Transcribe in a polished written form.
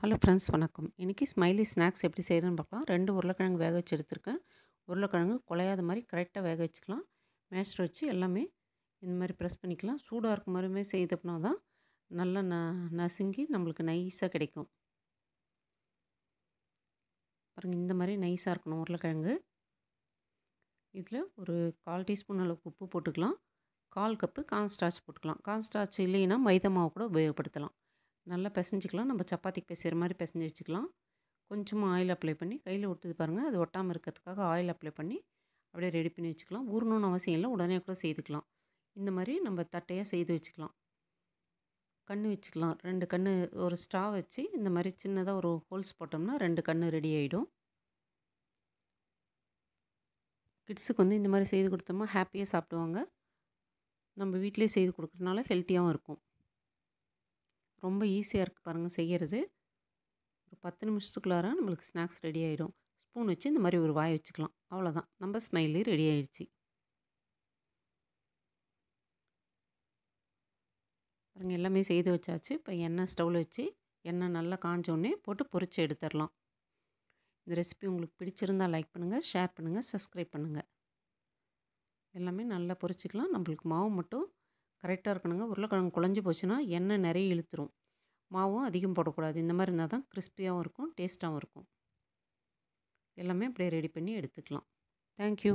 Hello friends, வணக்கம். இன்றைக்கி smiley snacks எப்படி செய்கிறதுன்னு பார்க்கலாம். 2 உருளைக்கிழங்கு வேக வச்சு எடுத்துருக்கேன். உருளைக்கிழங்கு குழையாத மாதிரி கரெக்டாக வேக வச்சுக்கலாம். மேஷர் வச்சு எல்லாமே இந்த மாதிரி ப்ரெஸ் பண்ணிக்கலாம். சூடாக இருக்க மாதிரியுமே செய்தோம்னா தான் நல்லா நசுங்கி நம்மளுக்கு நைஸாக கிடைக்கும். பாருங்கள், இந்த மாதிரி நைஸாக இருக்கணும் உருளைக்கிழங்கு. இதில் ஒரு 1/4 டீஸ்பூன் அளவுக்கு உப்பு போட்டுக்கலாம். 1/4 கப்பு கார்ன்ஸ்டார்ச் போட்டுக்கலாம். கார்ன்ஸ்டார்ச் இல்லைன்னா மைதா மாவு கூட உபயோகப்படுத்தலாம். நல்லா பிசைஞ்சிக்கலாம். நம்ம சப்பாத்திக்கு பிசைகிற மாதிரி பிசைஞ்சு வச்சுக்கலாம். கொஞ்சமாக ஆயில் அப்ளை பண்ணி கையில் ஒட்டுது பாருங்கள், அது ஒட்டாமல் இருக்கிறதுக்காக ஆயில் அப்ளை பண்ணி அப்படியே ரெடி பண்ணி வச்சுக்கலாம். ஊறணும்னு அவசியம் இல்லை, உடனே கூட செய்துக்கலாம். இந்த மாதிரி நம்ம தட்டையாக செய்து வச்சுக்கலாம். கன்று வச்சுக்கலாம். 2 கன்று ஒரு ஸ்ட்ரா வச்சு இந்த மாதிரி சின்னதாக ஒரு ஹோல்ஸ் போட்டோம்னா 2 கன்று ரெடி ஆகிடும். கிட்ஸுக்கு இந்த மாதிரி செய்து கொடுத்தோம்னா ஹாப்பியாக சாப்பிடுவாங்க. நம்ம வீட்டிலே செய்து கொடுக்குறதுனால ஹெல்த்தியாகவும் இருக்கும். ரொம்ப ஈஸியாக இருக்குது பாருங்கள் செய்கிறது. ஒரு 10 நிமிஷத்துக்குள்ளார நம்மளுக்கு ஸ்நாக்ஸ் ரெடி ஆகிடும். ஸ்பூன் வச்சு இந்த மாதிரி ஒரு வாய் வச்சுக்கலாம். அவ்வளோதான், நம்ம ஸ்மைலி ரெடி ஆகிடுச்சு. பாருங்கள், எல்லாமே செய்து வச்சாச்சு. இப்போ எண்ணெய் ஸ்டவ்வில் வச்சு எண்ணெய் நல்லா காஞ்சோடனே போட்டு பொரித்து எடுத்துடலாம். இந்த ரெசிபி உங்களுக்கு பிடிச்சிருந்தால் லைக் பண்ணுங்கள், ஷேர் பண்ணுங்கள், சப்ஸ்கிரைப் பண்ணுங்கள். எல்லாமே நல்லா பொரிச்சிக்கலாம். நம்மளுக்கு மாவு மட்டும் கரெக்டாக இருக்கணுங்க. உருளைக்கிழங்கு குழஞ்சி போச்சுன்னா எண்ணெய் நிறைய இழுத்துரும். மாவும் அதிகம் போடக்கூடாது. இந்த மாதிரி இருந்தால் தான் கிறிஸ்பியாகவும் இருக்கும், டேஸ்ட்டாகவும் இருக்கும். எல்லாமே அப்படியே ரெடி பண்ணி எடுத்துக்கலாம். தேங்க்யூ.